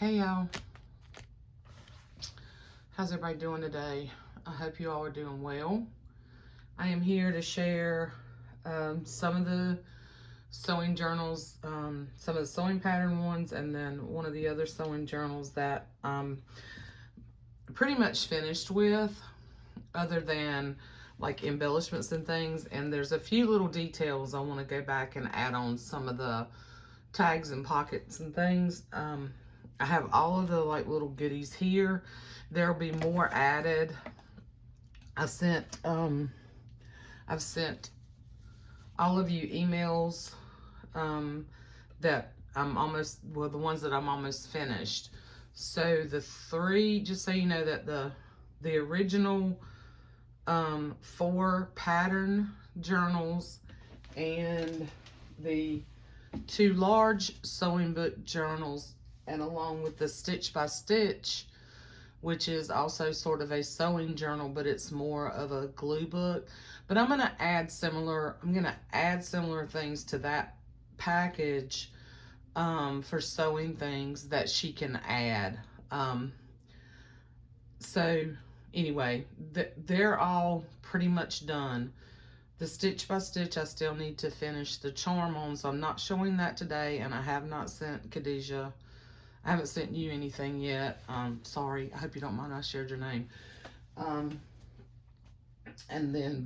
Hey y'all, how's everybody doing today? I hope you all are doing well. I am here to share some of the sewing journals, some of the sewing pattern ones, and then one of the other sewing journals that I'm pretty much finished with, other than like embellishments and things. And there's a few little details I want to go back and add on some of the tags and pockets and things. I have all of the like little goodies here. There'll be more added. I've sent all of you emails that I'm almost, well, the ones that I'm almost finished. So the three, just so you know, that the original 4 pattern journals and the 2 large sewing book journals, and along with the stitch by stitch, which is also sort of a sewing journal, but it's more of a glue book. But I'm gonna add similar things to that package for sewing things that she can add. So anyway, they're all pretty much done. The stitch by stitch, I still need to finish the charm on, so I'm not showing that today, and I have not sent Khadijah. I haven't sent you anything yet. Sorry, I hope you don't mind I shared your name. And then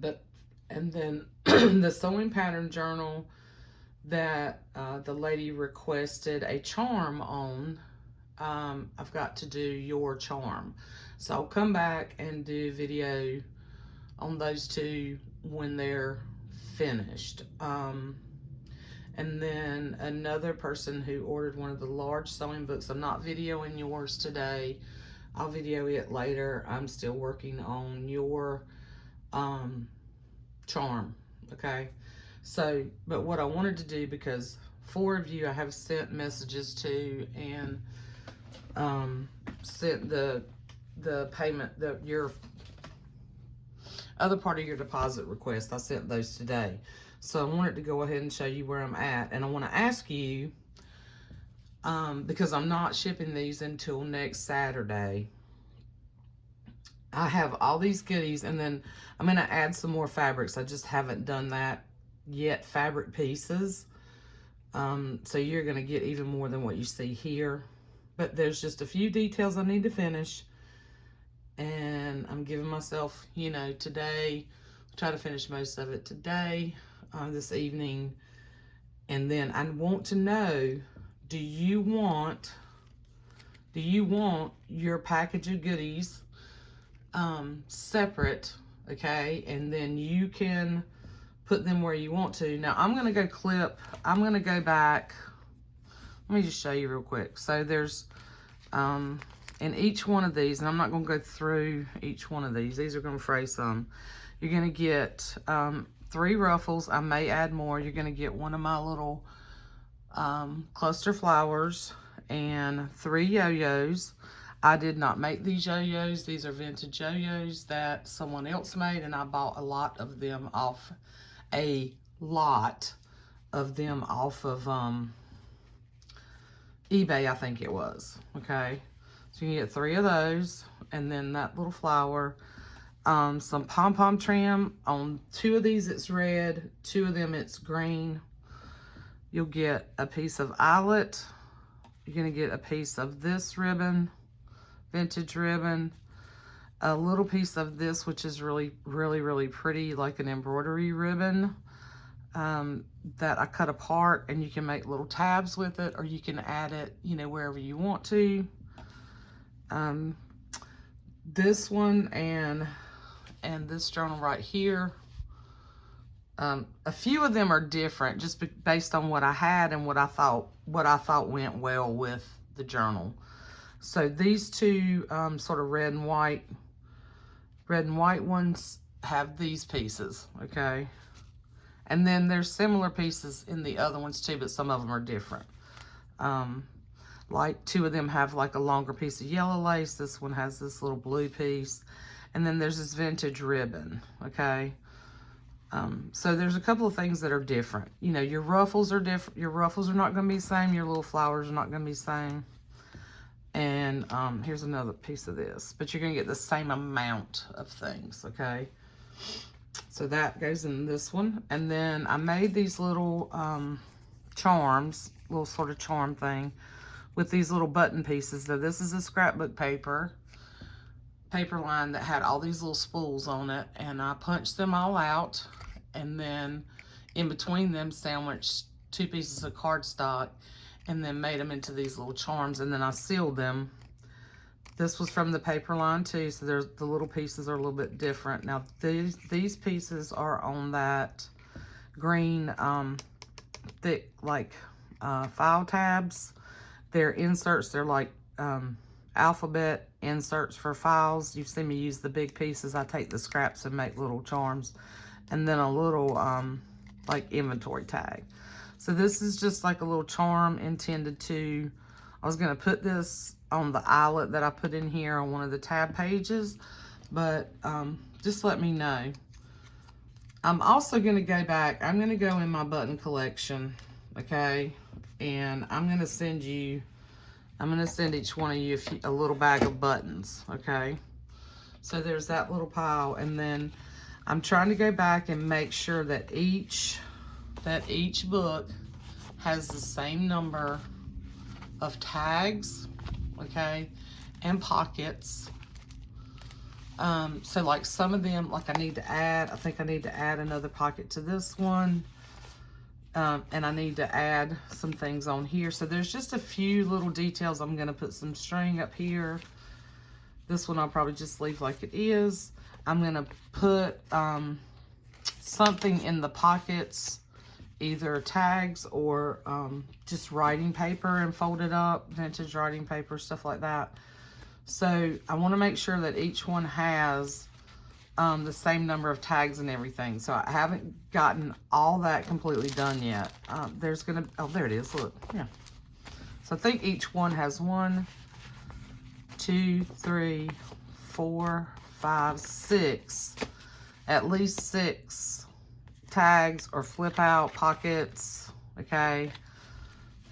the sewing pattern journal that the lady requested a charm on, I've got to do your charm. So I'll come back and do a video on those 2 when they're finished. And then another person who ordered one of the large sewing books. I'm not videoing yours today. I'll video it later. I'm still working on your charm, okay? So, but what I wanted to do, because 4 of you I have sent messages to and sent the payment, your other part of your deposit request, I sent those today. So I wanted to go ahead and show you where I'm at. And I want to ask you, because I'm not shipping these until next Saturday. I have all these goodies, and then I'm going to add some more fabrics. I just haven't done that yet, fabric pieces. So you're going to get even more than what you see here. But there's just a few details I need to finish. And I'm giving myself, you know, today, try to finish most of it today, this evening. And then I want to know, do you want your package of goodies separate, okay? And then you can put them where you want to. Now I'm going to go back. Let me just show you real quick. So there's, in each one of these, and I'm not going to go through each one of these. These are going to fray some. You're going to get 3 ruffles. I may add more. You're going to get one of my little cluster flowers and 3 yo-yos. I did not make these yo-yos. These are vintage yo-yos that someone else made, and I bought a lot of them off of eBay, I think it was. Okay, so you can get 3 of those, and then that little flower. Some pom-pom trim. On 2 of these it's red, 2 of them it's green. You'll get a piece of eyelet. You're going to get a piece of this ribbon, vintage ribbon, a little piece of this, which is really, really, really pretty, like an embroidery ribbon that I cut apart, and you can make little tabs with it, or you can add it, you know, wherever you want to. This one and this journal right here, a few of them are different just based on what I had and what I thought went well with the journal. So these 2 sort of red and white ones have these pieces, okay? And then there's similar pieces in the other ones too, but some of them are different. Like 2 of them have like a longer piece of yellow lace. This one has this little blue piece. And then there's this vintage ribbon, okay? So there's a couple of things that are different. You know, your ruffles are different. Your ruffles are not going to be the same. Your little flowers are not going to be the same. And here's another piece of this, but you're gonna get the same amount of things, okay? So that goes in this one. And then I made these little charms, little sort of charm thing with these little button pieces. Now this is a scrapbook paper line that had all these little spools on it, and I punched them all out, and then in between them sandwiched 2 pieces of cardstock, and then made them into these little charms, and then I sealed them. This was from the paper line too, so there's the little pieces are a little bit different. Now these pieces are on that green thick like file tabs. They're inserts, they're like alphabet inserts for files. You've seen me use the big pieces. I take the scraps and make little charms, and then a little like inventory tag. So this is just like a little charm intended to, I was gonna put this on the eyelet that I put in here on one of the tab pages, but just let me know. I'm also gonna go back, I'm gonna go in my button collection, okay? And I'm gonna send each one of you a little bag of buttons, okay? So there's that little pile, and then I'm trying to go back and make sure that each book has the same number of tags, okay, and pockets. So like some of them, like I think I need to add another pocket to this one. And I need to add some things on here. So there's just a few little details. I'm gonna put some string up here. This one I'll probably just leave like it is. I'm gonna put something in the pockets, either tags or just writing paper and fold it up, vintage writing paper, stuff like that. So I wanna make sure that each one has the same number of tags and everything. So I haven't gotten all that completely done yet. There's gonna, oh, there it is, look, yeah. So I think each one has 1, 2, 3, 4, 5, 6, at least 6 tags or flip out pockets, okay?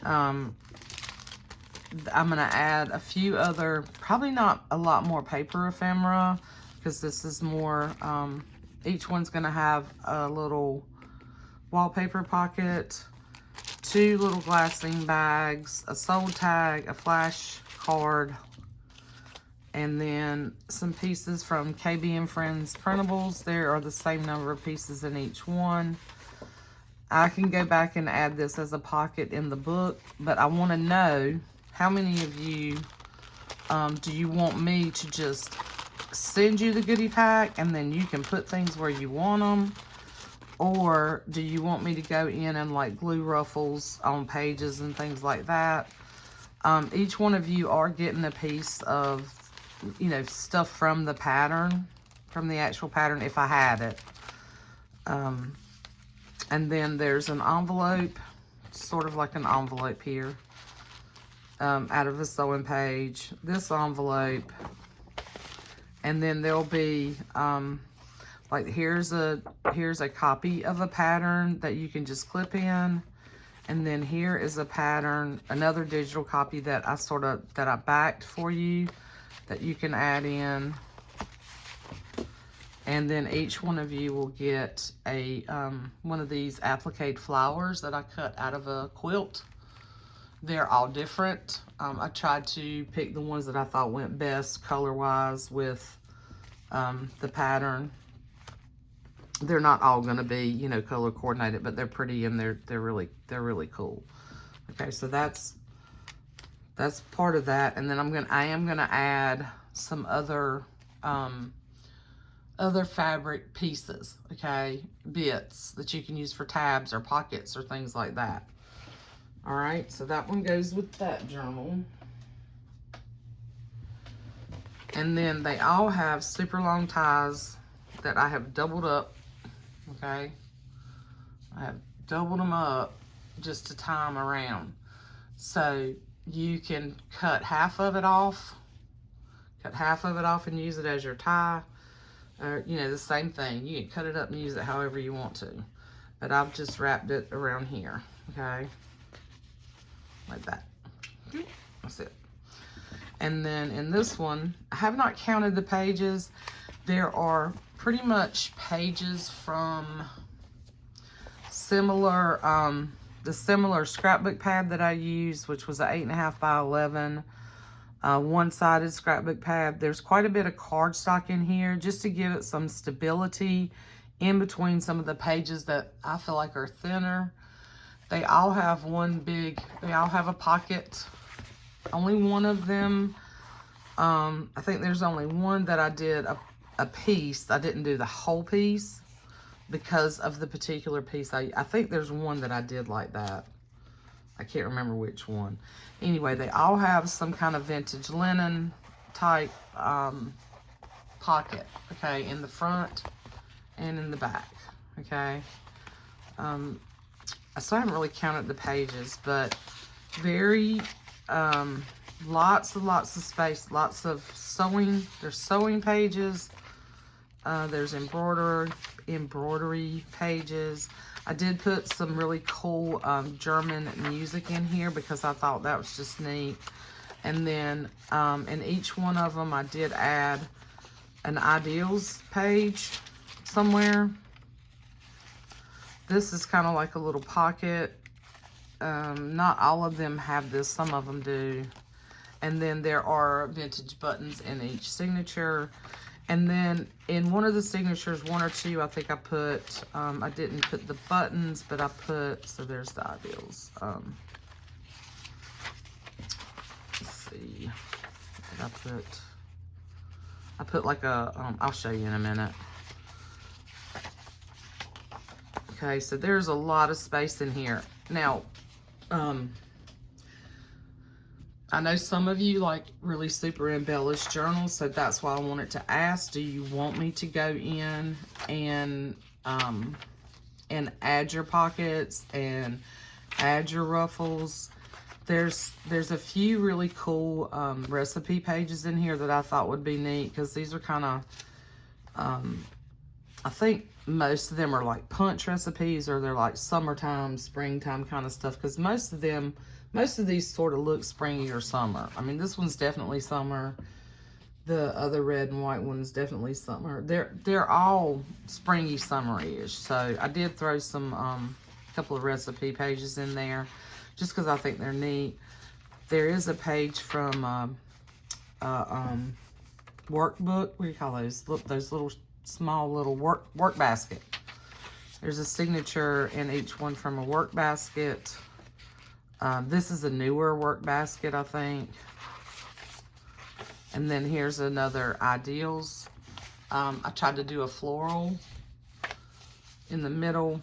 I'm gonna add a few other, probably not a lot more paper ephemera, because this is more, each one's gonna have a little wallpaper pocket, 2 little glassine bags, a sold tag, a flash card, and then some pieces from KB and Friends printables. There are the same number of pieces in each one. I can go back and add this as a pocket in the book, but I wanna know how many of you, do you want me to just send you the goodie pack and then you can put things where you want them, or do you want me to go in and like glue ruffles on pages and things like that? Each one of you are getting a piece of, you know, stuff from the pattern, from the actual pattern if I had it. And then there's an envelope, sort of like an envelope here, out of a sewing page, this envelope. And then there'll be, like here's a copy of a pattern that you can just clip in. And then here is a pattern, another digital copy that I backed for you that you can add in. And then each one of you will get a, one of these applique flowers that I cut out of a quilt. They're all different. I tried to pick the ones that I thought went best color-wise with the pattern. They're not all gonna be, you know, color coordinated, but they're pretty and they're really cool. Okay, so that's part of that. And then I am gonna add some other fabric pieces, okay, bits that you can use for tabs or pockets or things like that. All right, so that one goes with that journal. And then they all have super long ties that I have doubled up, okay? I have doubled them up just to tie them around. So you can cut half of it off and use it as your tie. Or, you know, the same thing. You can cut it up and use it however you want to. But I've just wrapped it around here, okay? Like that. That's it. And then in this one, I have not counted the pages. There are pretty much pages from similar, the similar scrapbook pad that I used, which was an 8.5 by 11 one-sided scrapbook pad. There's quite a bit of cardstock in here just to give it some stability in between some of the pages that I feel like are thinner. They all have they all have a pocket. Only one of them, I think there's only one that I did a piece. I didn't do the whole piece because of the particular piece. I think there's one that I did like that. I can't remember which one. Anyway, they all have some kind of vintage linen type pocket, okay, in the front and in the back, okay. So I haven't really counted the pages, but very, lots of space, lots of sewing. There's sewing pages. There's embroidery pages. I did put some really cool German music in here because I thought that was just neat. And then in each one of them, I did add an ideals page somewhere. This is kind of like a little pocket. Not all of them have this, some of them do. And then there are vintage buttons in each signature. And then in one of the signatures, one or two, I think I put, I didn't put the buttons, but I put, so there's the ideals. Let's see, what did I put like a, I'll show you in a minute. Okay, so there's a lot of space in here. Now, I know some of you like really super embellished journals, so that's why I wanted to ask, do you want me to go in and add your pockets and add your ruffles? There's a few really cool recipe pages in here that I thought would be neat, because these are kind of, I think most of them are like punch recipes, or they're like summertime, springtime kind of stuff, because most of these sort of look springy or summer. I mean, this one's definitely summer. The other red and white one's definitely summer. They're all springy, summery-ish. So I did throw some couple of recipe pages in there just because I think they're neat. There is a page from workbook. What do you call those? Look, those little small little work basket. There's a signature in each one from a work basket. This is a newer work basket, I think. And then here's another ideals. I tried to do a floral in the middle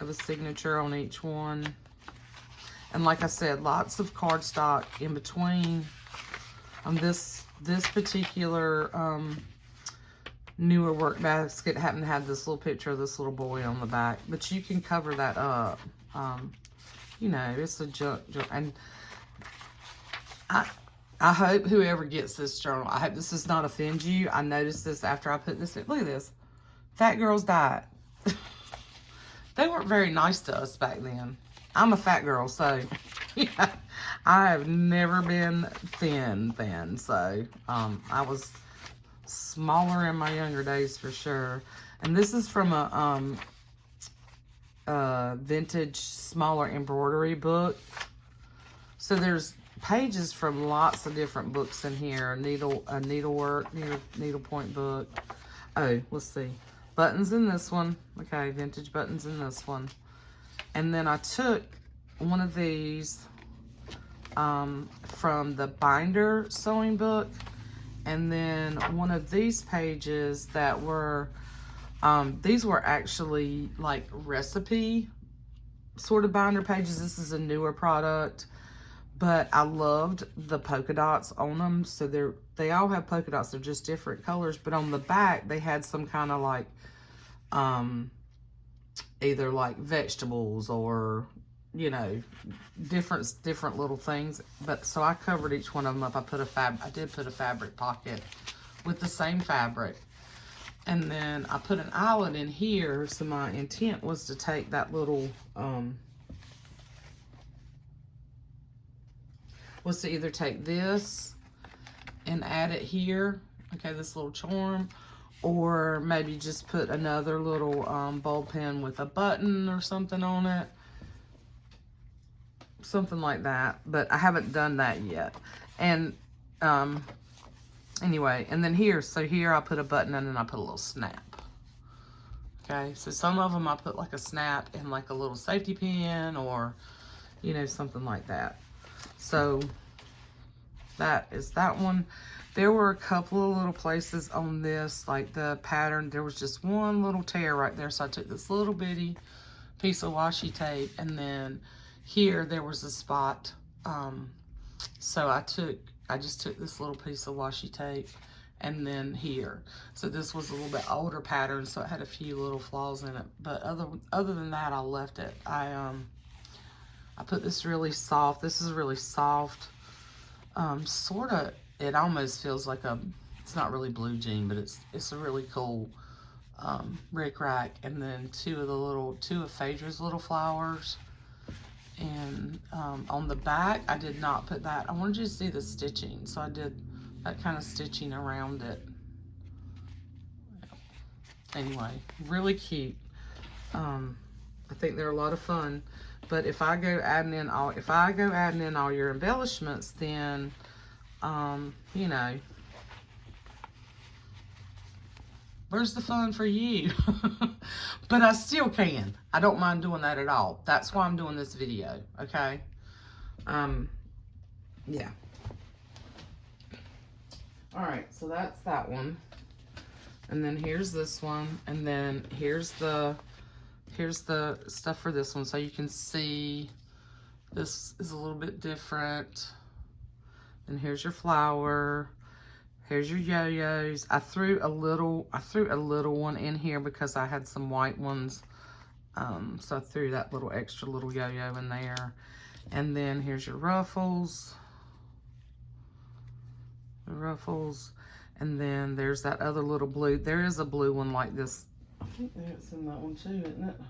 of a signature on each one. And like I said, lots of cardstock in between. This particular newer work basket hadn't had this little picture of this little boy on the back, but you can cover that up. You know, it's a junk, and I hope whoever gets this journal, I hope this does not offend you. I noticed this after I put this in. Look at this. Fat girl's diet. They weren't very nice to us back then. I'm a fat girl, so yeah, I have never been thin, so I was smaller in my younger days for sure. And this is from a vintage smaller embroidery book. So there's pages from lots of different books in here. Needlework, needlepoint book. Oh, let's see. Buttons in this one. Okay, vintage buttons in this one. And then I took one of these from the binder sewing book, and then one of these pages that were these were actually like recipe sort of binder pages. This is a newer product, but I loved the polka dots on them. So they all have polka dots. They're just different colors, but on the back they had some kind of like either like vegetables or, you know, different little things. But so I covered each one of them up. I did put a fabric pocket with the same fabric. And then I put an eyelet in here, so my intent was to take that little, was to either take this and add it here, okay, this little charm, or maybe just put another little bowl pin with a button or something on it, something like that, but I haven't done that yet. And anyway, and then here, so here I put a button and then I put a little snap. Okay, so some of them I put like a snap and like a little safety pin, or, you know, something like that. So that is that one. There were a couple of little places on this, like the pattern, there was just one little tear right there. So I took this little bitty piece of washi tape, and then here there was a spot. So I just took this little piece of washi tape, and then here. So this was a little bit older pattern, so it had a few little flaws in it. But other than that, I left it. I put this really soft. This is really soft. Sort of, it almost feels like it's not really blue jean, but it's a really cool Rick Rack. And then two of Phaedra's little flowers. And on the back, I did not put that. I wanted you to see the stitching, so I did that kind of stitching around it. Anyway, really cute. I think they're a lot of fun. But if I go adding in all your embellishments, then you know, where's the fun for you? But I still can. I don't mind doing that at all. That's why I'm doing this video, okay? Yeah. All right, so that's that one. And then here's this one, and then here's the stuff for this one. So you can see this is a little bit different. And here's your flower. Here's your yo-yos. I threw a little one in here because I had some white ones. So I threw that little extra little yo-yo in there. And then here's your ruffles. The ruffles. And then there's that other little blue. There is a blue one like this. I think it's in that one too, isn't it?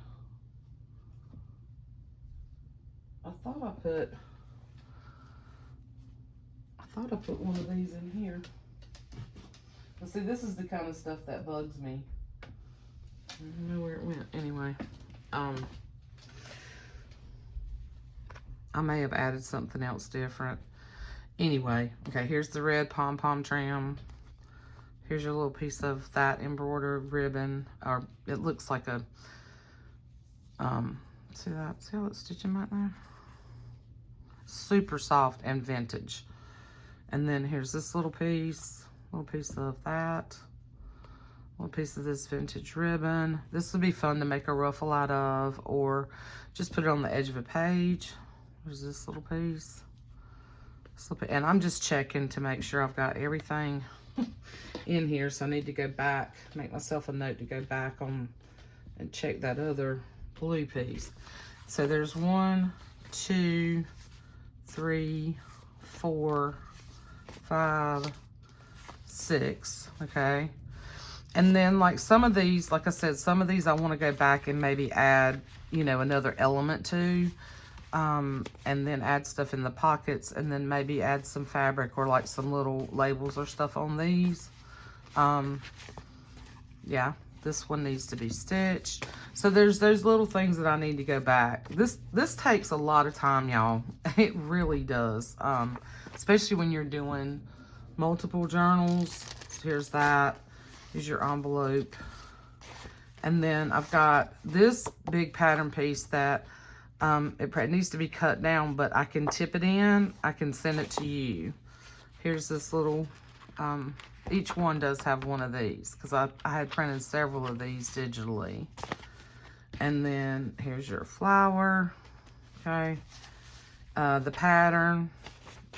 I thought I put one of these in here. But see, this is the kind of stuff that bugs me. I don't know where it went. Anyway, I may have added something else different. Anyway, okay, here's the red pom-pom trim. Here's your little piece of that embroidered ribbon, or it looks like a, see that? See how it's stitching right there? Super soft and vintage. And then here's this little piece of that, little piece of this vintage ribbon. This would be fun to make a ruffle out of, or just put it on the edge of a page. There's this little piece. And I'm just checking to make sure I've got everything in here, so I need to go back, make myself a note to go back on and check that other blue piece. So there's 1, 2, 3, 4, 5, 6, okay? And then like some of these, like I said, some of these I want to go back and maybe add, you know, another element to, and then add stuff in the pockets, and then maybe add some fabric or like some little labels or stuff on these. Yeah, this one needs to be stitched. So there's those little things that I need to go back. This takes a lot of time, y'all. It really does. Especially when you're doing multiple journals. So here's that. Here's your envelope. And then I've got this big pattern piece that it needs to be cut down, but I can tip it in. I can send it to you. Here's this little, each one does have one of these because I had printed several of these digitally. And then here's your flower, okay? The pattern,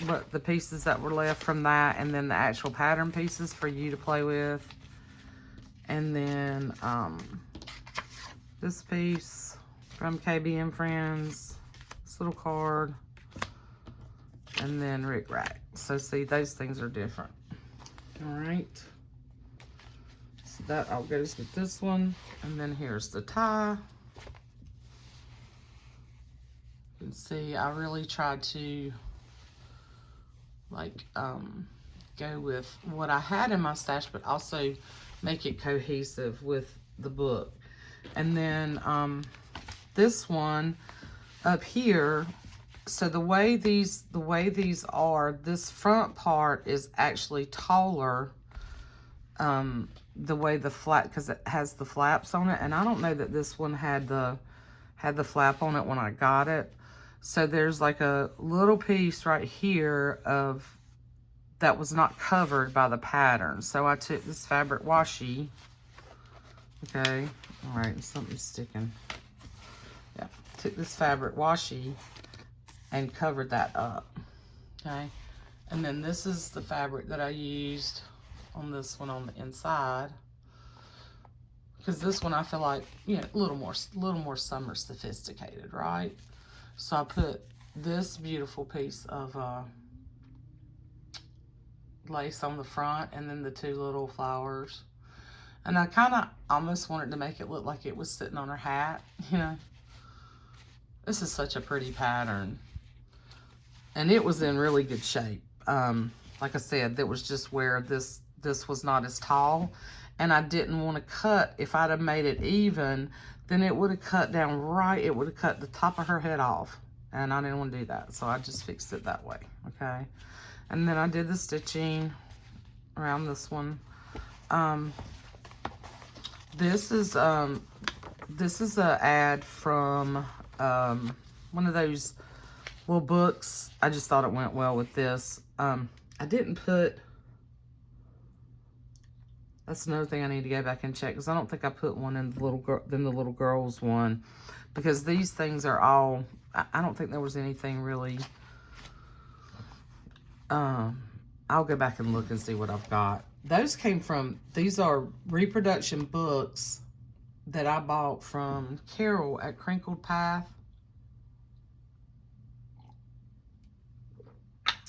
but the pieces that were left from that, and then the actual pattern pieces for you to play with. And then this piece from KB and Friends, this little card, and then Rick Rack. So see, those things are different. All right. So that all goes with this one. And then here's the tie. You can see I really tried to like go with what I had in my stash, but also make it cohesive with the book. And then this one up here, so the way these are, this front part is actually taller, the way the flap, because it has the flaps on it, and I don't know that this one had the flap on it when I got it. So there's like a little piece right here of that was not covered by the pattern. So I took this fabric washi. Okay, all right, something's sticking. Yeah, took this fabric washi and covered that up. Okay, and then this is the fabric that I used on this one on the inside, because this one I feel like, you know, a little more summer sophisticated, right? So I put this beautiful piece of lace on the front, and then the two little flowers. And I kind of almost wanted to make it look like it was sitting on her hat, you know. This is such a pretty pattern. And it was in really good shape. Like I said, that was just where this was not as tall. And I didn't want to cut. If I'd have made it even, then it would have cut down right. It would have cut the top of her head off. And I didn't want to do that. So I just fixed it that way, okay? And then I did the stitching around this one. This is an ad from one of those little books. I just thought it went well with this. I didn't put, that's another thing I need to go back and check, because I don't think I put one in the little girl's one, because these things are all, I don't think there was anything really. I'll go back and look and see what I've got. Those came from, these are reproduction books that I bought from Carol at Crinkled Path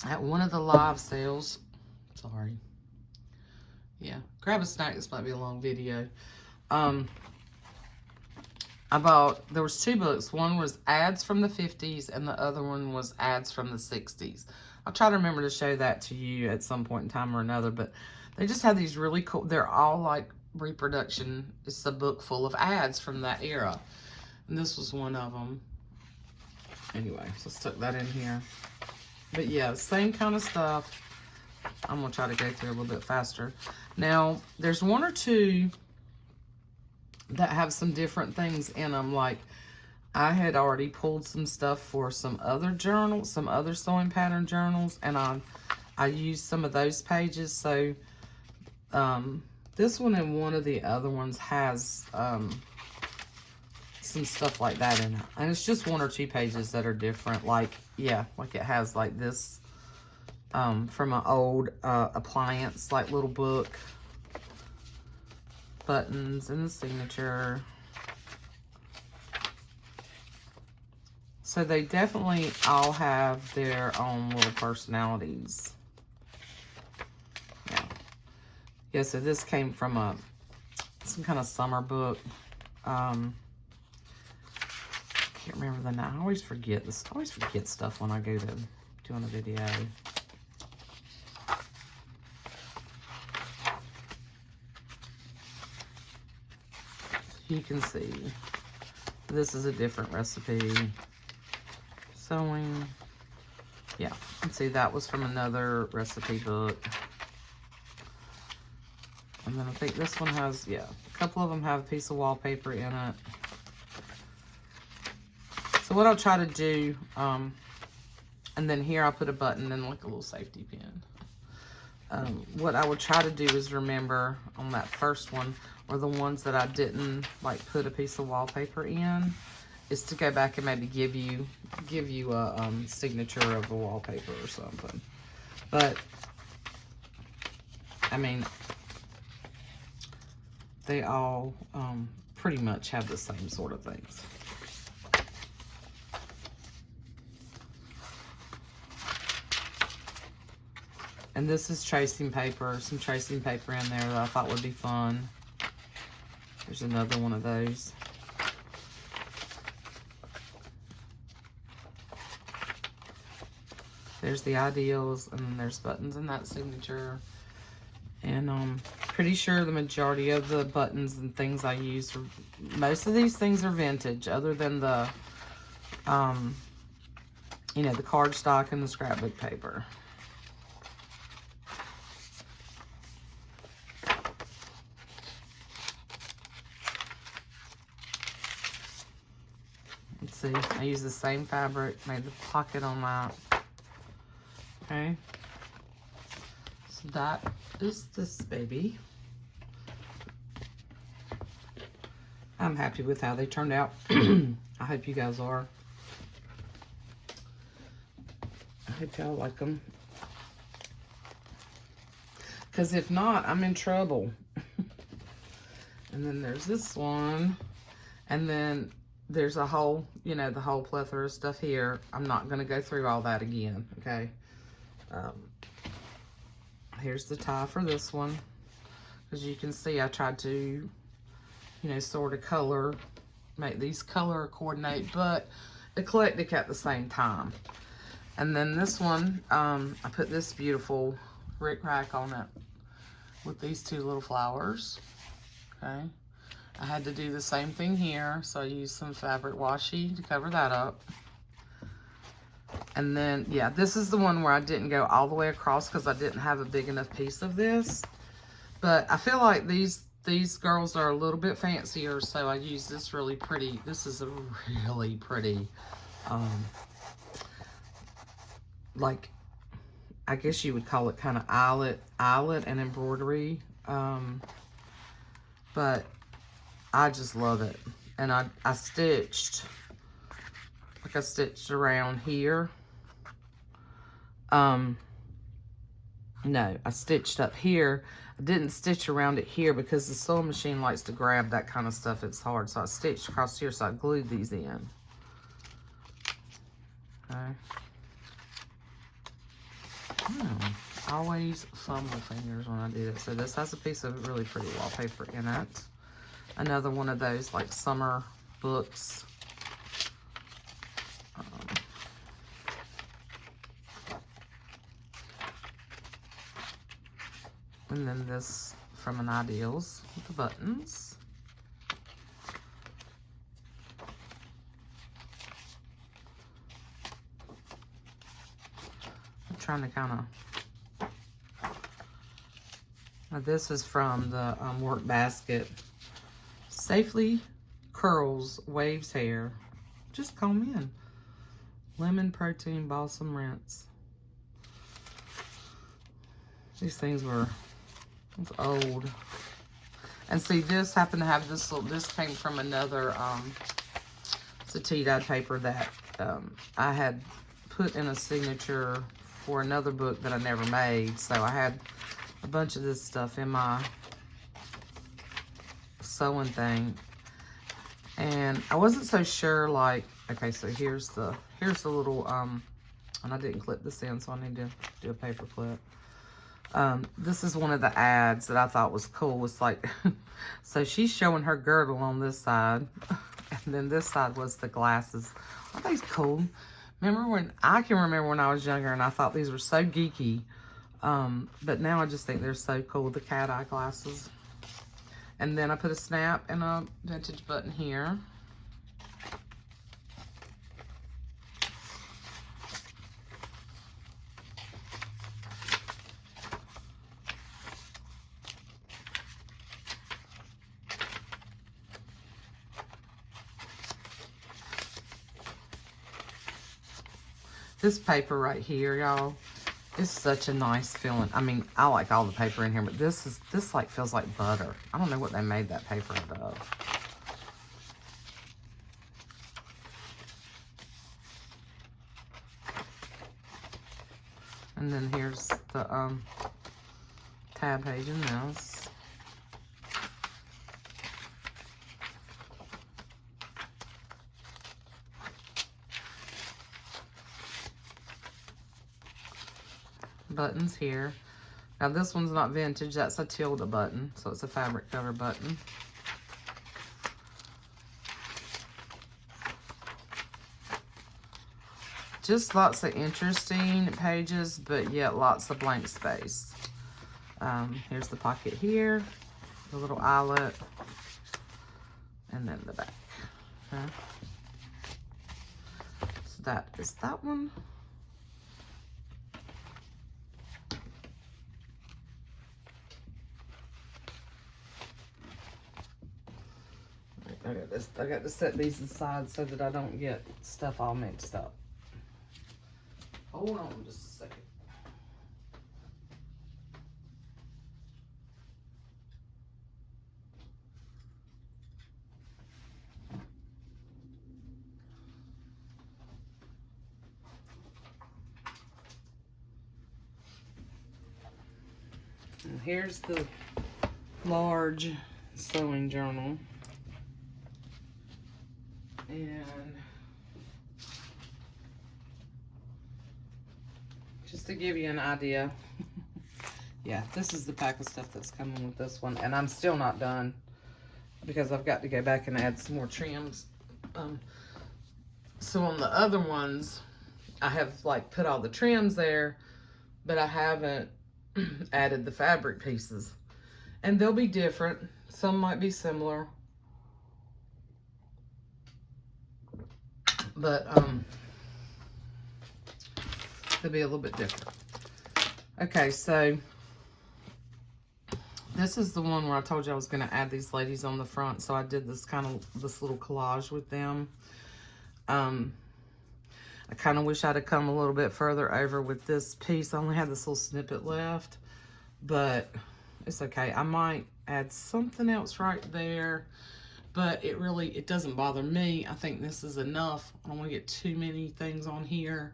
at one of the live sales. Sorry. Yeah, grab a snack. This might be a long video. I bought, there was two books. One was ads from the 50s and the other one was ads from the 60s. I'll try to remember to show that to you at some point in time or another, but they just have these really cool, they're all like reproduction. It's a book full of ads from that era. And this was one of them. Anyway, so stuck that in here. But yeah, same kind of stuff. I'm gonna try to go through a little bit faster. Now, there's one or two that have some different things in them. Like, I had already pulled some stuff for some other journals, some other sewing pattern journals, and I used some of those pages. So this one and one of the other ones has some stuff like that in it. And it's just one or two pages that are different. Like, yeah, like it has like this from an old appliance, like little book. Buttons and the signature. So they definitely all have their own little personalities. Yeah. Yeah, so this came from some kind of summer book. Can't remember the name. I always forget this. I always forget stuff when I go to doing a video. You can see this is a different recipe. Sewing. Yeah, and see that was from another recipe book. And then I think this one has, yeah, a couple of them have a piece of wallpaper in it. So what I'll try to do, and then here I'll put a button and like a little safety pin. What I would try to do is remember on that first one, or the ones that I didn't like put a piece of wallpaper in, is to go back and maybe give you a signature of a wallpaper or something. But I mean, they all pretty much have the same sort of things. And this is tracing paper, some tracing paper in there that I thought would be fun. There's another one of those. There's the ideals, and then there's buttons in that signature. And I'm pretty sure the majority of the buttons and things I use, most of these things are vintage, other than the, you know, the cardstock and the scrapbook paper. Let's see, I use the same fabric, made the pocket on that. Okay. So that is this baby. I'm happy with how they turned out. I hope you guys are. I hope y'all like them. Because if not, I'm in trouble. And then there's this one. And then there's a whole, you know, the whole plethora of stuff here. I'm not going to go through all that again, okay? Here's the tie for this one. As you can see, I tried to, you know, sort of color, make these color coordinate, but eclectic at the same time. And then this one, I put this beautiful rickrack on it with these two little flowers, okay? I had to do the same thing here, so I used some fabric washi to cover that up. And then, yeah, this is the one where I didn't go all the way across because I didn't have a big enough piece of this. But I feel like these girls are a little bit fancier, so I use this really pretty. This is a really pretty, like, I guess you would call it kind of eyelet and embroidery. But I just love it. And I stitched, like I stitched around here. No, I stitched up here. I didn't stitch around it here because the sewing machine likes to grab that kind of stuff. It's hard. So I stitched across here, so I glued these in. Okay. Always fumble fingers when I do this. So this has a piece of really pretty wallpaper in it. Another one of those like summer books. And then this from an Ideals with the buttons. I'm trying to kind of... Now this is from the work basket. Safely curls waves hair. Just comb in. Lemon protein balsam rinse. These things were... It's old. And see, this happened to have this little, this came from another, it's a tea-dyed paper that I had put in a signature for another book that I never made. So I had a bunch of this stuff in my sewing thing. And I wasn't so sure, like, okay, so here's the little, and I didn't clip this in, so I need to do a paper clip. This is one of the ads that I thought was cool. It's like, so she's showing her girdle on this side, and then this side was the glasses. Aren't these cool? I can remember when I was younger and I thought these were so geeky, but now I just think they're so cool, the cat eye glasses. And then I put a snap and a vintage button here. This paper right here, y'all, is such a nice feeling. I mean, I like all the paper in here, but this like feels like butter. I don't know what they made that paper out of. And then here's the tab page in this. Buttons here. Now this one's not vintage, that's a tilde button, so it's a fabric cover button. Just lots of interesting pages, but yet lots of blank space. Here's the pocket here, the little eyelet, and then the back. Okay. So that is that one. I got to set these aside so that I don't get stuff all mixed up. Hold on just a second. And here's the large sewing journal. And just to give you an idea, yeah, this is the pack of stuff that's coming with this one. And I'm still not done because I've got to go back and add some more trims. So on the other ones, I have like put all the trims there, but I haven't added the fabric pieces. And they'll be different. Some might be similar. But they'll be a little bit different. Okay, so this is the one where I told you I was going to add these ladies on the front. So I did this this little collage with them. I kind of wish I'd have come a little bit further over with this piece. I only had this little snippet left, but it's okay. I might add something else right there. But it doesn't bother me. I think this is enough. I don't want to get too many things on here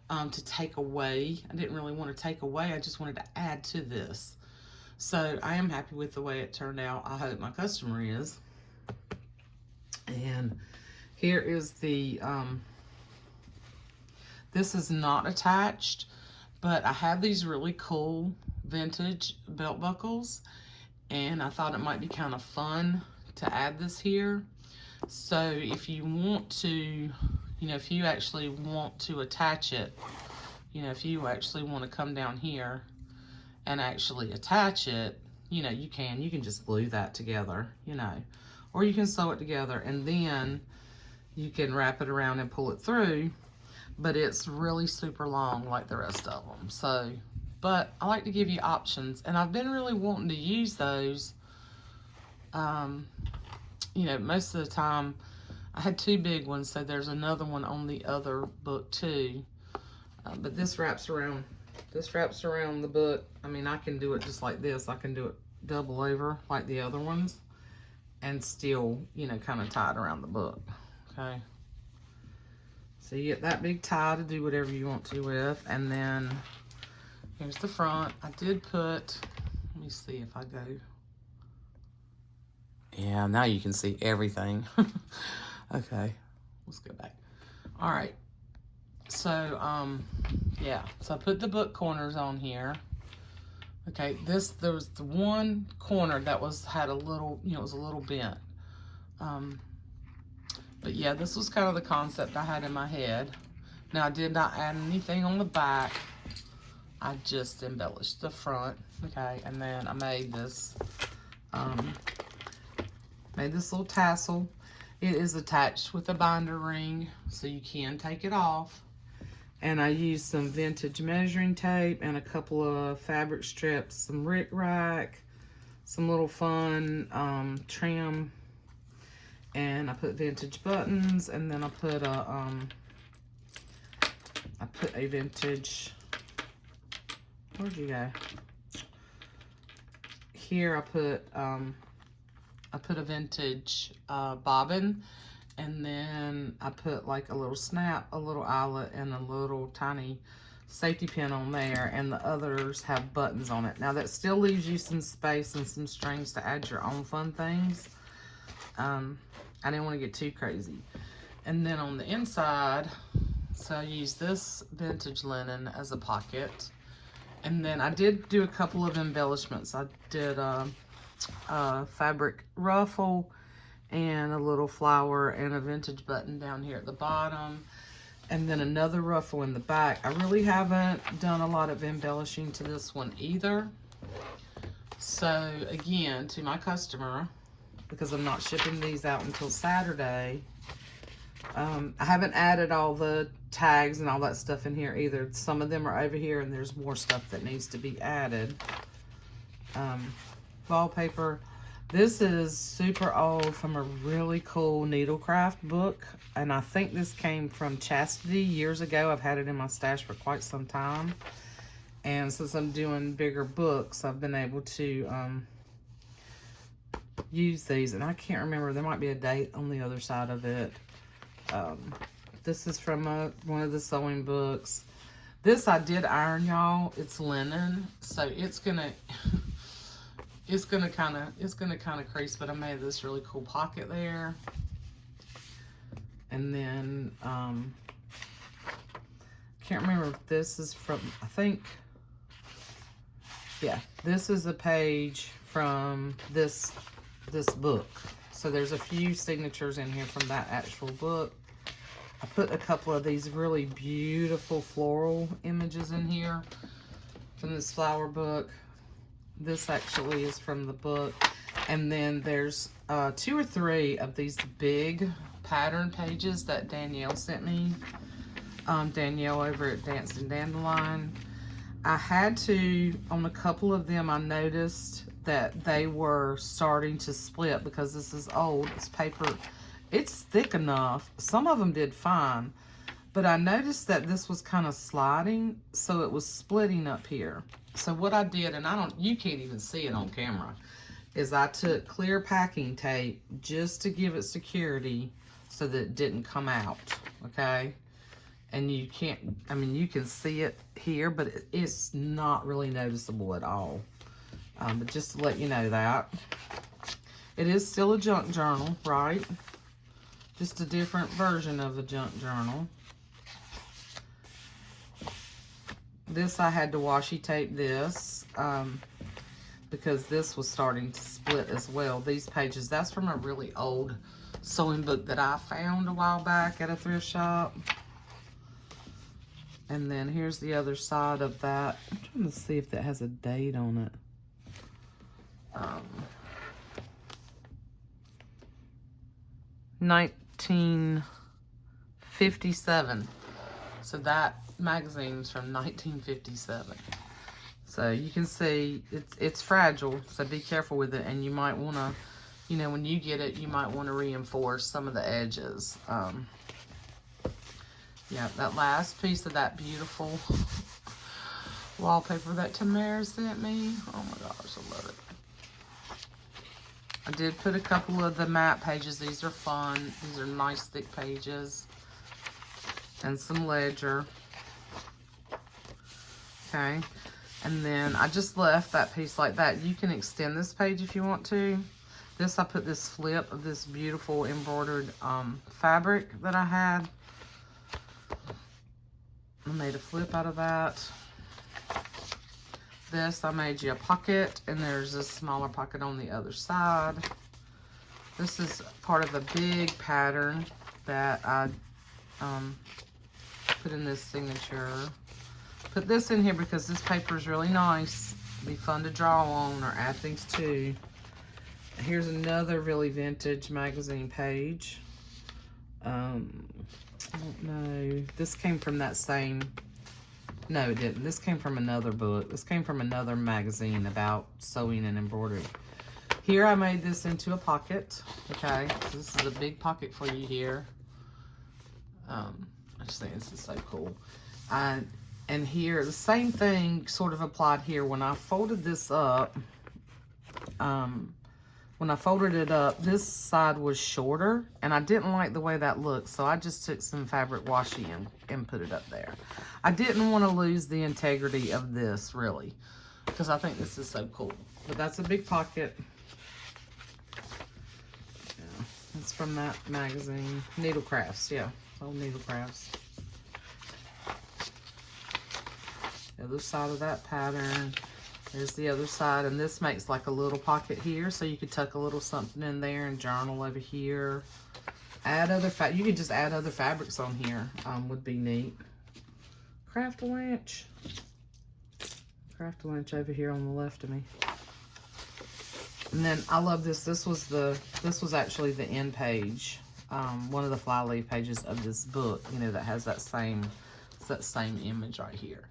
to take away. I didn't really want to take away. I just wanted to add to this. So I am happy with the way it turned out. I hope my customer is. And here is the, this is not attached, but I have these really cool vintage belt buckles. And I thought it might be kind of fun to add this here. So if you want to, if you actually want to attach it, if you actually want to come down here and actually attach it, you can just glue that together, or you can sew it together and then you can wrap it around and pull it through, but it's really super long like the rest of them. So, but I like to give you options, and I've been really wanting to use those. Most of the time, I had two big ones, so there's another one on the other book too. But this wraps around the book. I mean, I can do it just like this. I can do it double over like the other ones and still, kind of tie it around the book, okay? So you get that big tie to do whatever you want to with, and then here's the front. I did put, let me see if I go. Yeah, now you can see everything. Okay, let's go back. All right, so, yeah, so I put the book corners on here. Okay, there was the one corner that had a little, it was a little bent. But yeah, this was kind of the concept I had in my head. Now, I did not add anything on the back. I just embellished the front, okay, and then I made this, little tassel. It is attached with a binder ring, so you can take it off. And I used some vintage measuring tape and a couple of fabric strips, some rickrack, some little fun trim, and I put vintage buttons, and then I put a vintage, where'd you go? Here I put a vintage bobbin, and then I put like a little snap, a little eyelet, and a little tiny safety pin on there, and the others have buttons on it. Now that still leaves you some space and some strings to add your own fun things. I didn't want to get too crazy. And then on the inside, so I used this vintage linen as a pocket. And then I did do a couple of embellishments. I did a fabric ruffle and a little flower and a vintage button down here at the bottom. And then another ruffle in the back. I really haven't done a lot of embellishing to this one either. So again, to my customer, because I'm not shipping these out until Saturday, I haven't added all the tags and all that stuff in here either. Some of them are over here, and there's more stuff that needs to be added. Wallpaper. This is super old from a really cool needlecraft book, and I think this came from Chastity years ago. I've had it in my stash for quite some time, and since I'm doing bigger books, I've been able to use these, and I can't remember, there might be a date on the other side of it. This is from one of the sewing books. This I did iron, y'all. It's linen, so it's gonna it's gonna kind of crease, but I made this really cool pocket there. And then can't remember if this is from, I think, yeah, this is a page from this book. So there's a few signatures in here from that actual book. I put a couple of these really beautiful floral images in here from this flower book. This actually is from the book. And then there's 2 or 3 of these big pattern pages that Danielle sent me. Danielle over at Dancing Dandelion. I had to, on a couple of them, I noticed that they were starting to split because this is old. This paper, it's thick enough. Some of them did fine, but I noticed that this was kind of sliding, so it was splitting up here. So what I did, and you can't even see it on camera, is I took clear packing tape just to give it security so that it didn't come out, okay? And you can't, I mean, you can see it here, but it's not really noticeable at all. But just to let you know that. It is still a junk journal, right? Just a different version of a junk journal. This, I had to washi tape this because this was starting to split as well. These pages, that's from a really old sewing book that I found a while back at a thrift shop. And then here's the other side of that. I'm trying to see if that has a date on it. 1957. So that magazine's from 1957. So you can see it's fragile, so be careful with it, and you might want to, you know, when you get it, you might want to reinforce some of the edges. Yeah, that last piece of that beautiful wallpaper that Tamara sent me. Oh my gosh, I love it. I did put a couple of the map pages. These are fun. These are nice thick pages. And some ledger. Okay. And then I just left that piece like that. You can extend this page if you want to. This, I put this flip of this beautiful embroidered fabric that I had. I made a flip out of that. This, I made you a pocket, and there's a smaller pocket on the other side. This is part of a big pattern that I put in this signature. Put this in here because this paper is really nice. It'll be fun to draw on or add things to. Here's another really vintage magazine page. I don't know. This came from that same... No, it didn't. This came from another book. This came from another magazine about sewing and embroidery. Here I made this into a pocket. Okay, so this is a big pocket for you here. I just think this is so cool. And here, the same thing sort of applied here. When I folded this up, this side was shorter, and I didn't like the way that looked, so I just took some fabric washi and put it up there. I didn't want to lose the integrity of this, really, because I think this is so cool. But that's a big pocket. Yeah, it's from that magazine. Needlecrafts, yeah. Old Needlecrafts. The other side of that pattern. There's the other side, and this makes like a little pocket here, so you could tuck a little something in there and journal over here. Add other you could just add other fabrics on here. Would be neat. Craft-A-Lanch. Craft-A-Lanch over here on the left of me. And then I love this. This was actually the end page. One of the flyleaf pages of this book, you know, that has that same image right here.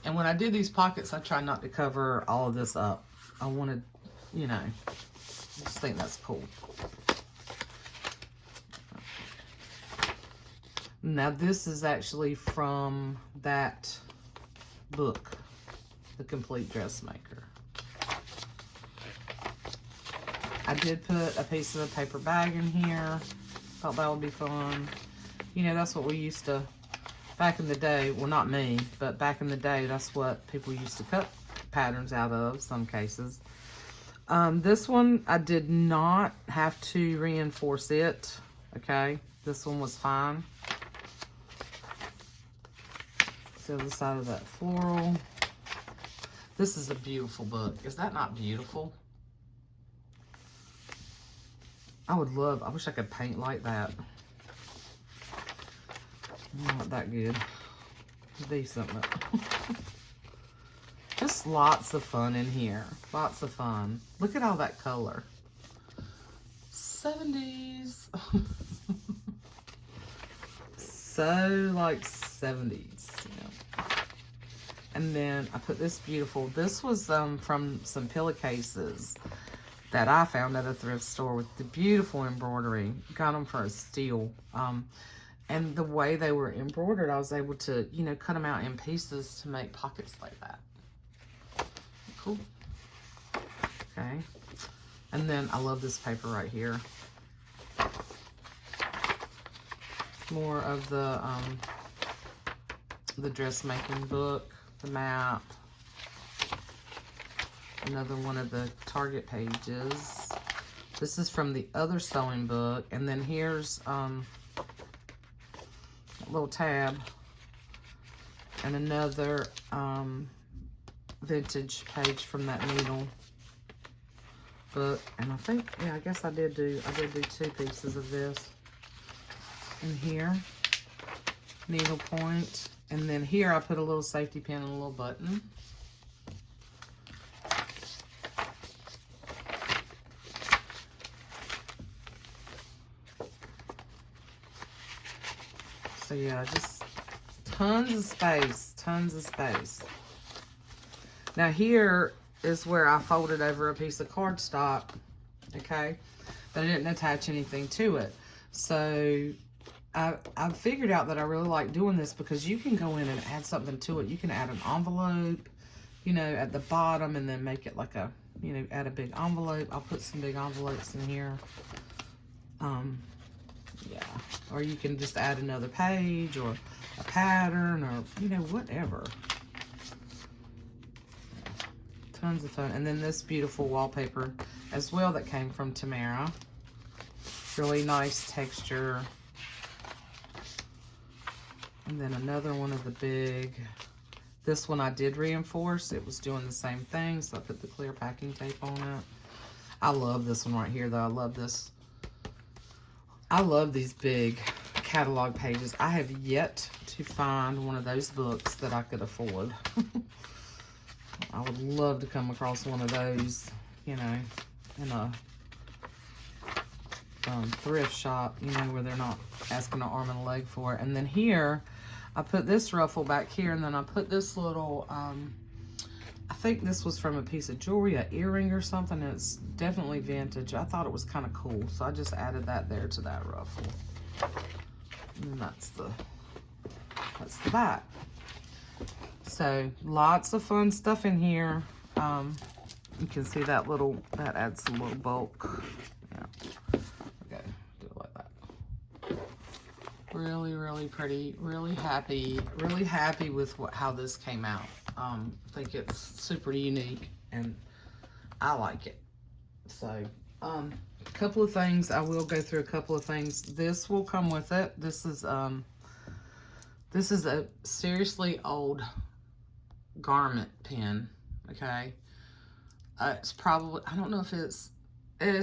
And when I did these pockets, I tried not to cover all of this up. I wanted, you know, I just think that's cool. Now this is actually from that book, The Complete Dressmaker. I did put a piece of a paper bag in here. Thought that would be fun. You know, that's what we used to, back in the day, well not me, but back in the day, that's what people used to cut patterns out of, some cases. This one, I did not have to reinforce it, okay? This one was fine. The other side of that floral. This is a beautiful book. Is that not beautiful? I wish I could paint like that. Not that good. Decent, but just lots of fun in here. Lots of fun. Look at all that color. 70s. So like 70s. You know. And then I put this beautiful, this was from some pillowcases that I found at a thrift store with the beautiful embroidery. Got them for a steal. And the way they were embroidered, I was able to, you know, cut them out in pieces to make pockets like that. Cool. Okay. And then I love this paper right here. More of the dressmaking book, the map. Another one of the Target pages. This is from the other sewing book. And then here's a little tab. And another vintage page from that needle book. And I think, yeah, I guess I did do 2 pieces of this. In here, needle point. And then here I put a little safety pin and a little button. So yeah, just tons of space, tons of space. Now here is where I folded over a piece of cardstock, okay? But I didn't attach anything to it. So I figured out that I really like doing this because you can go in and add something to it. You can add an envelope, you know, at the bottom and then make it like a, you know, add a big envelope. I'll put some big envelopes in here. Yeah, or you can just add another page or a pattern or, you know, whatever. Tons of fun. And then this beautiful wallpaper as well that came from Ephemera. Really nice texture. And then another one of the big, this one I did reinforce. It was doing the same thing, so I put the clear packing tape on it. I love this one right here, though. I love this. I love these big catalog pages. I have yet to find one of those books that I could afford. I would love to come across one of those, you know, in a thrift shop, you know, where they're not asking an arm and a leg for it. And then here, I put this ruffle back here, and then I put this little, I think this was from a piece of jewelry, an earring or something. And it's definitely vintage. I thought it was kind of cool, so I just added that there to that ruffle. And that's the back. So lots of fun stuff in here. You can see that little, that adds some little bulk. Yeah. Okay, do it like that. Really, really pretty. Really happy with how this came out. I think it's super unique and I like it. So, a couple of things. I will go through a couple of things. This will come with it. This is a seriously old garment pin. Okay. It's probably, I don't know if it's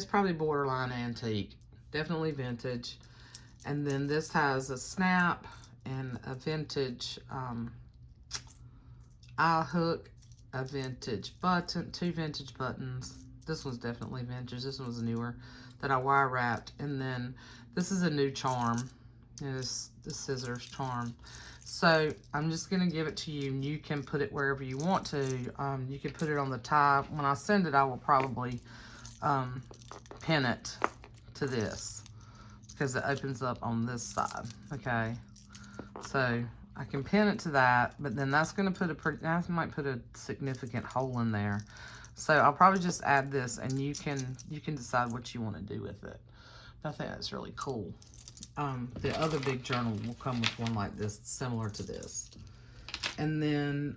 probably borderline antique. Definitely vintage. And then this has a snap and a vintage eye hook, a vintage button, 2 vintage buttons. This one's definitely vintage. This one was newer that I wire wrapped. And then this is a new charm. This scissors charm. So I'm just going to give it to you, and you can put it wherever you want to. You can put it on the tie. When I send it, I will probably pin it to this because it opens up on this side. Okay, so I can pin it to that, but then that's going to put that might put a significant hole in there. So I'll probably just add this, and you can decide what you want to do with it. But I think that's really cool. The other big journal will come with one like this, similar to this. And then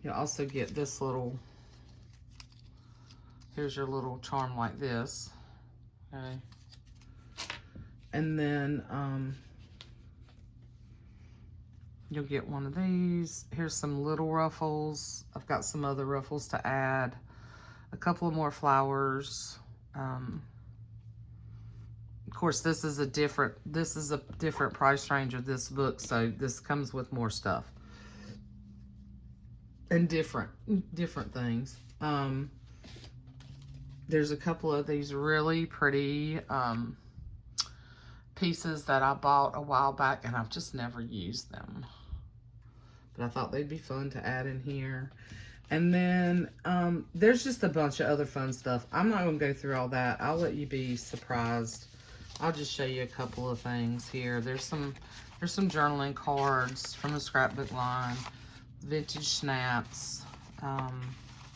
you'll also get this little, here's your little charm like this. Okay. And then you'll get one of these. Here's some little ruffles. I've got some other ruffles to add. A couple of more flowers. Of course, this is a different price range of this book, so this comes with more stuff and different things. There's a couple of these really pretty pieces that I bought a while back, and I've just never used them, but I thought they'd be fun to add in here. And then there's just a bunch of other fun stuff. I'm not going to go through all that. I'll let you be surprised. I'll just show you a couple of things here. There's some journaling cards from the scrapbook line, vintage snaps,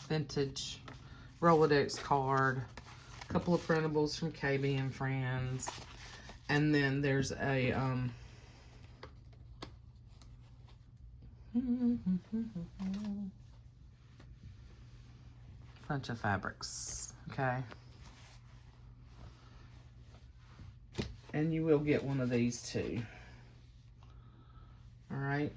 vintage Rolodex card, a couple of printables from KB and Friends, and then there's a bunch of fabrics. Okay. And you will get one of these too. All right.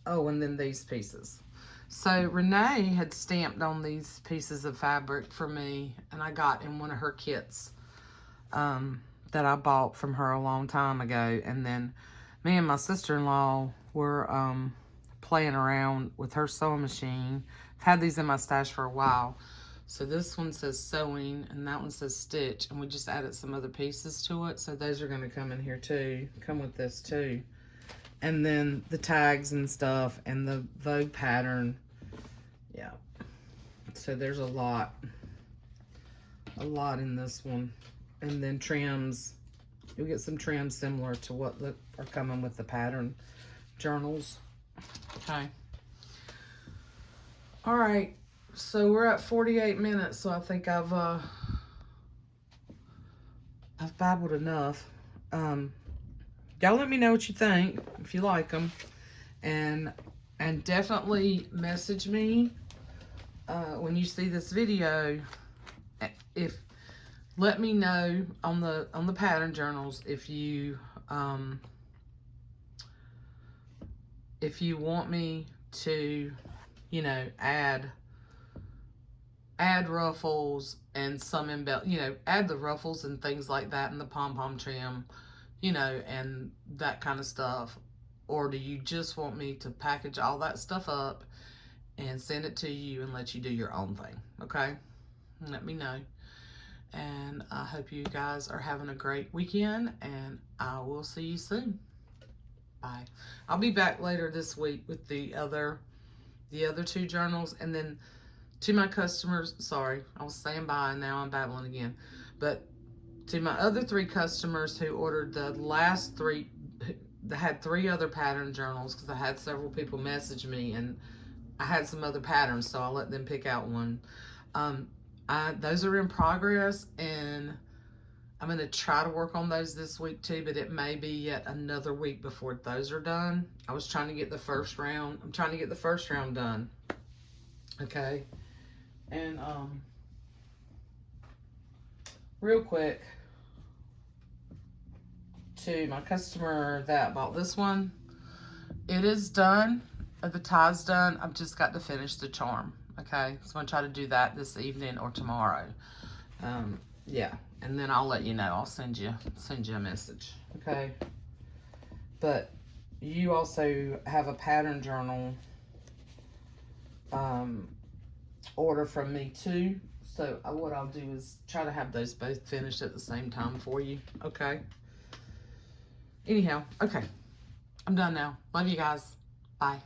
Oh, and then these pieces. So Renee had stamped on these pieces of fabric for me, and I got in one of her kits that I bought from her a long time ago. And then me and my sister-in-law were playing around with her sewing machine. I've had these in my stash for a while. So this one says sewing, and that one says stitch, and we just added some other pieces to it. So those are going to come in here too, come with this too. And then the tags and stuff, and the Vogue pattern. Yeah. So there's a lot in this one. And then trims. You'll get some trims similar to what are coming with the pattern journals. Okay. All right. So we're at 48 minutes, so I think I've babbled enough. Y'all let me know what you think, if you like them, and definitely message me when you see this video. Let me know on the pattern journals if you want me to, add ruffles and some add the ruffles and things like that, and the pom-pom trim, and that kind of stuff. Or do you just want me to package all that stuff up and send it to you and let you do your own thing? Okay, let me know. And I hope you guys are having a great weekend, and I will see you soon. Bye. I'll be back later this week with the other 2 journals. And then to my customers, sorry, I was saying bye and now I'm babbling again. But to my other 3 customers who ordered the last 3, that had 3 other pattern journals, because I had several people message me, and I had some other patterns, so I'll let them pick out one. Those are in progress, and I'm going to try to work on those this week too, but it may be yet another week before those are done. I was trying to get the first round. I'm trying to get the first round done. Okay. And real quick, to my customer that bought this one, it is done. The tie's done. I've just got to finish the charm. Okay, so I'm going to try to do that this evening or tomorrow. Yeah, and then I'll let you know. I'll send you a message, okay? But you also have a pattern journal order from me too. So what I'll do is try to have those both finished at the same time for you, okay? Anyhow, okay. I'm done now. Love you guys. Bye.